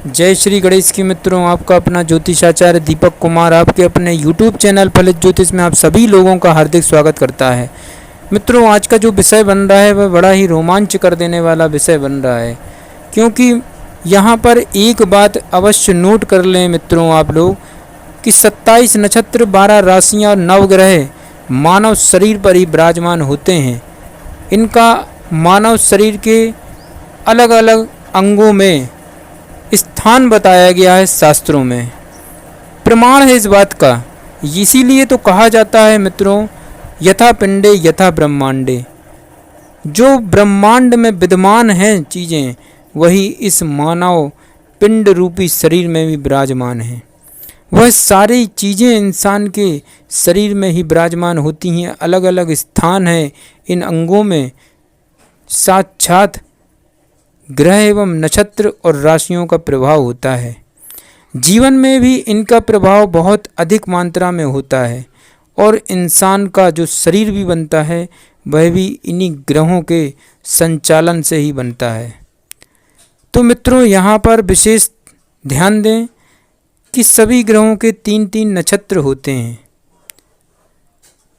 जय श्री गणेश की मित्रों, आपका अपना ज्योतिषाचार्य दीपक कुमार आपके अपने YouTube चैनल फलित ज्योतिष में आप सभी लोगों का हार्दिक स्वागत करता है। मित्रों, आज का जो विषय बन रहा है वह बड़ा ही रोमांच कर देने वाला विषय बन रहा है, क्योंकि यहाँ पर एक बात अवश्य नोट कर लें मित्रों आप लोग कि 27 नक्षत्र, 12 राशियाँ और 9 ग्रह मानव शरीर पर ही विराजमान होते हैं। इनका मानव शरीर के अलग अलग अंगों में स्थान बताया गया है शास्त्रों में। प्रमाण है इस बात का। इसीलिए तो कहा जाता है मित्रों, यथा पिंडे यथा ब्रह्मांडे। जो ब्रह्मांड में विद्यमान हैं चीज़ें, वही इस मानव पिंड रूपी शरीर में भी विराजमान हैं। वह सारी चीज़ें इंसान के शरीर में ही विराजमान होती हैं। अलग अलग स्थान है इन अंगों में। साक्षात ग्रह एवं नक्षत्र और राशियों का प्रभाव होता है। जीवन में भी इनका प्रभाव बहुत अधिक मात्रा में होता है, और इंसान का जो शरीर भी बनता है वह भी इन्हीं ग्रहों के संचालन से ही बनता है। तो मित्रों, यहाँ पर विशेष ध्यान दें कि सभी ग्रहों के 3-3 नक्षत्र होते हैं।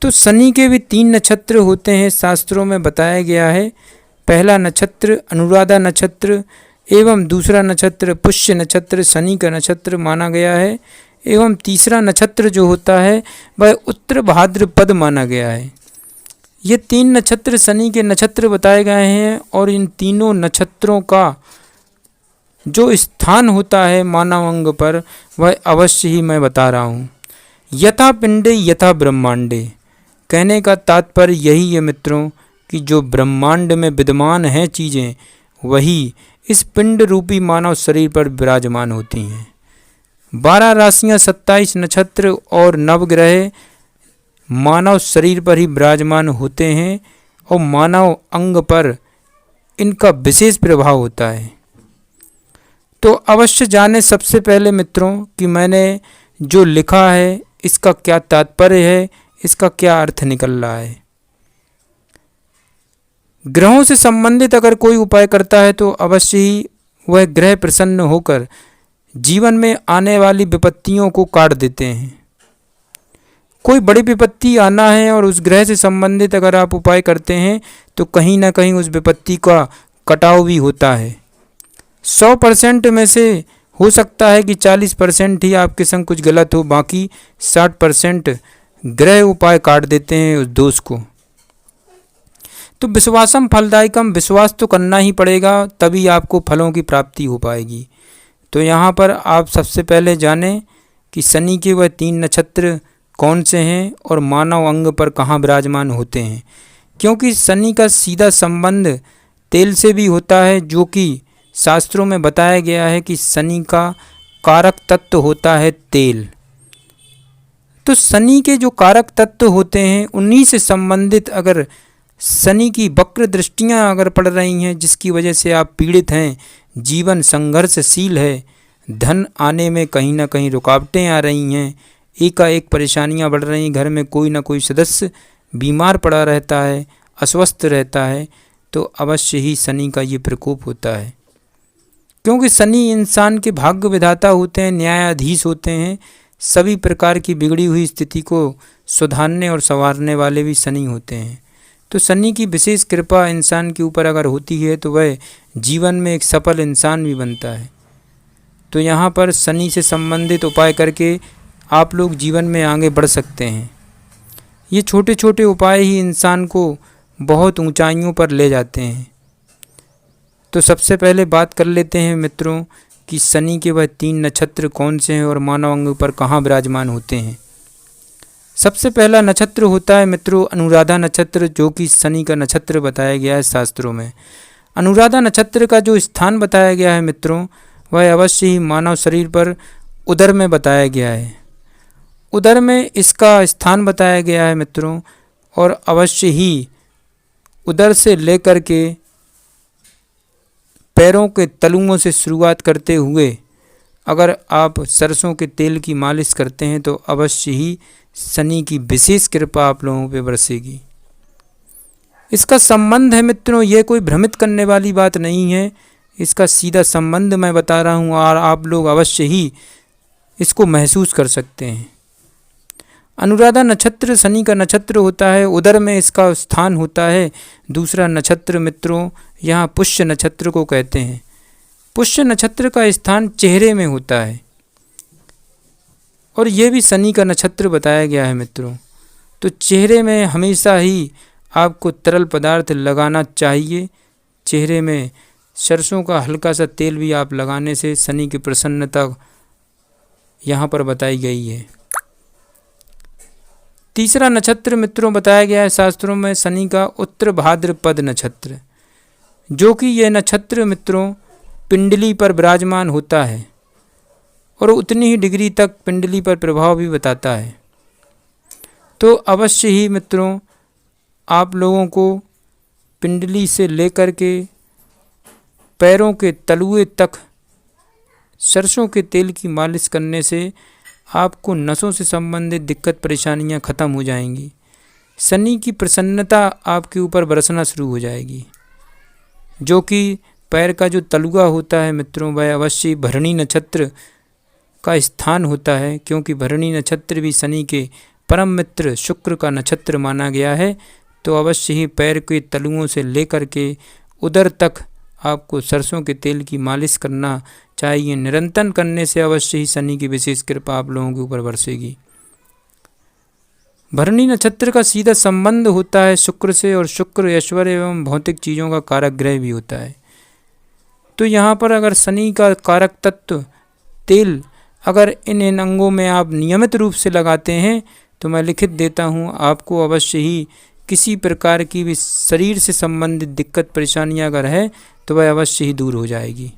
तो शनि के भी 3 नक्षत्र होते हैं, शास्त्रों में बताया गया है। पहला नक्षत्र अनुराधा नक्षत्र एवं दूसरा नक्षत्र पुष्य नक्षत्र शनि का नक्षत्र माना गया है, एवं तीसरा नक्षत्र जो होता है वह उत्तर भाद्रपद माना गया है। ये 3 नक्षत्र शनि के नक्षत्र बताए गए हैं, और इन तीनों नक्षत्रों का जो स्थान होता है मानव अंग पर वह अवश्य ही मैं बता रहा हूँ। यथा पिंडे यथा ब्रह्मांडे, कहने का तात्पर्य यही है मित्रों कि जो ब्रह्मांड में विद्यमान हैं चीज़ें, वही इस पिंड रूपी मानव शरीर पर विराजमान होती हैं। 12 राशियाँ, 27 नक्षत्र और नवग्रह मानव शरीर पर ही विराजमान होते हैं, और मानव अंग पर इनका विशेष प्रभाव होता है। तो अवश्य जाने सबसे पहले मित्रों कि मैंने जो लिखा है इसका क्या तात्पर्य है, इसका क्या अर्थ निकल रहा है। ग्रहों से संबंधित अगर कोई उपाय करता है तो अवश्य ही वह ग्रह प्रसन्न होकर जीवन में आने वाली विपत्तियों को काट देते हैं। कोई बड़ी विपत्ति आना है और उस ग्रह से संबंधित अगर आप उपाय करते हैं तो कहीं ना कहीं उस विपत्ति का कटाव भी होता है। 100% में से हो सकता है कि 40% ही आपके संग कुछ गलत हो, बाकी 60% ग्रह उपाय काट देते हैं उस दोष को। तो विश्वासम फलदायकम, विश्वास तो करना ही पड़ेगा, तभी आपको फलों की प्राप्ति हो पाएगी। तो यहाँ पर आप सबसे पहले जानें कि शनि के वह 3 नक्षत्र कौन से हैं और मानव अंग पर कहाँ विराजमान होते हैं। क्योंकि शनि का सीधा संबंध तेल से भी होता है, जो कि शास्त्रों में बताया गया है कि शनि का कारक तत्व होता है तेल। तो शनि के जो कारक तत्व होते हैं उन्हीं से संबंधित अगर शनि की वक्र दृष्टियाँ अगर पड़ रही हैं, जिसकी वजह से आप पीड़ित हैं, जीवन संघर्षशील है, धन आने में कहीं ना कहीं रुकावटें आ रही हैं, एकाएक परेशानियां बढ़ रही हैं, घर में कोई ना कोई सदस्य बीमार पड़ा रहता है, अस्वस्थ रहता है, तो अवश्य ही शनि का ये प्रकोप होता है। क्योंकि शनि इंसान के भाग्य विधाता होते हैं, न्यायाधीश होते हैं। सभी प्रकार की बिगड़ी हुई स्थिति को सुधारने और संवारने वाले भी शनि होते हैं। तो शनि की विशेष कृपा इंसान के ऊपर अगर होती है तो वह जीवन में एक सफल इंसान भी बनता है। तो यहाँ पर शनि से संबंधित उपाय करके आप लोग जीवन में आगे बढ़ सकते हैं। ये छोटे छोटे उपाय ही इंसान को बहुत ऊंचाइयों पर ले जाते हैं। तो सबसे पहले बात कर लेते हैं मित्रों कि शनि के वह 3 नक्षत्र कौन से हैं और मानव अंग पर कहाँ विराजमान होते हैं। सबसे पहला नक्षत्र होता है मित्रों अनुराधा नक्षत्र, जो कि शनि का नक्षत्र बताया गया है शास्त्रों में। अनुराधा नक्षत्र का जो स्थान बताया गया है मित्रों, वह अवश्य ही मानव शरीर पर उदर में बताया गया है। उदर में इसका स्थान बताया गया है मित्रों, और अवश्य ही उदर से लेकर के पैरों के तलुओं से शुरुआत करते हुए अगर आप सरसों के तेल की मालिश करते हैं तो अवश्य ही शनि की विशेष कृपा आप लोगों पर बरसेगी। इसका संबंध है मित्रों, ये कोई भ्रमित करने वाली बात नहीं है। इसका सीधा संबंध मैं बता रहा हूँ और आप लोग अवश्य ही इसको महसूस कर सकते हैं। अनुराधा नक्षत्र शनि का नक्षत्र होता है, उदर में इसका स्थान होता है। दूसरा नक्षत्र मित्रों यहाँ पुष्य नक्षत्र को कहते हैं। पुष्य नक्षत्र का स्थान चेहरे में होता है और ये भी शनि का नक्षत्र बताया गया है मित्रों। तो चेहरे में हमेशा ही आपको तरल पदार्थ लगाना चाहिए। चेहरे में सरसों का हल्का सा तेल भी आप लगाने से शनि की प्रसन्नता यहाँ पर बताई गई है। तीसरा नक्षत्र मित्रों बताया गया है शास्त्रों में शनि का उत्तर भाद्रपद नक्षत्र, जो कि यह नक्षत्र मित्रों पिंडली पर विराजमान होता है और उतनी ही डिग्री तक पिंडली पर प्रभाव भी बताता है। तो अवश्य ही मित्रों आप लोगों को पिंडली से लेकर के पैरों के तलुए तक सरसों के तेल की मालिश करने से आपको नसों से संबंधित दिक्कत परेशानियां खत्म हो जाएंगी। शनि की प्रसन्नता आपके ऊपर बरसना शुरू हो जाएगी। जो कि पैर का जो तलुआ होता है मित्रों वह अवश्य भरणी नक्षत्र का स्थान होता है, क्योंकि भरणी नक्षत्र भी शनि के परम मित्र शुक्र का नक्षत्र माना गया है। तो अवश्य ही पैर के तलुओं से लेकर के उदर तक आपको सरसों के तेल की मालिश करना चाहिए। निरंतर करने से अवश्य ही शनि की विशेष कृपा आप लोगों के ऊपर बरसेगी। भरणी नक्षत्र का सीधा संबंध होता है शुक्र से, और शुक्र ऐश्वर्य एवं भौतिक चीज़ों का कारक ग्रह भी होता है। तो यहाँ पर अगर शनि का कारक तत्व तेल अगर इन अंगों में आप नियमित रूप से लगाते हैं तो मैं लिखित देता हूँ आपको अवश्य ही किसी प्रकार की भी शरीर से संबंधित दिक्कत परेशानियाँ अगर है तो वह अवश्य ही दूर हो जाएगी।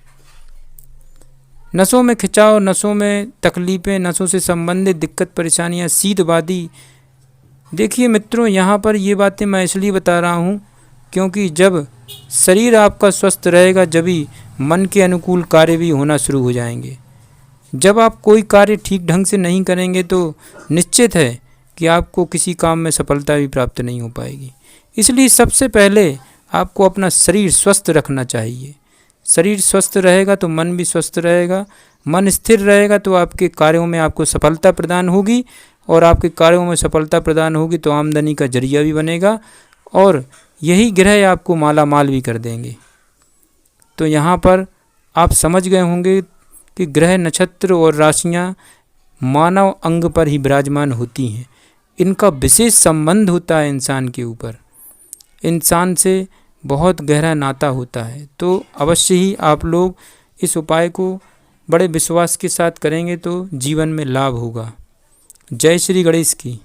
नसों में खिंचाव, नसों में तकलीफ़ें, नसों से संबंधित दिक्कत परेशानियाँ, शीतवादी। देखिए मित्रों यहाँ पर ये बातें मैं इसलिए बता रहा हूँ क्योंकि जब शरीर आपका स्वस्थ रहेगा जभी मन के अनुकूल कार्य भी होना शुरू हो जाएंगे। जब आप कोई कार्य ठीक ढंग से नहीं करेंगे तो निश्चित है कि आपको किसी काम में सफलता भी प्राप्त नहीं हो पाएगी। इसलिए सबसे पहले आपको अपना शरीर स्वस्थ रखना चाहिए। शरीर स्वस्थ रहेगा तो मन भी स्वस्थ रहेगा। मन स्थिर रहेगा तो आपके कार्यों में आपको सफलता प्रदान होगी, और आपके कार्यों में सफलता प्रदान होगी तो आमदनी का जरिया भी बनेगा, और यही ग्रह आपको माला माल भी कर देंगे। तो यहाँ पर आप समझ गए होंगे कि ग्रह, नक्षत्र और राशियाँ मानव अंग पर ही विराजमान होती हैं। इनका विशेष संबंध होता है इंसान के ऊपर, इंसान से बहुत गहरा नाता होता है। तो अवश्य ही आप लोग इस उपाय को बड़े विश्वास के साथ करेंगे तो जीवन में लाभ होगा। जय श्री गणेश की।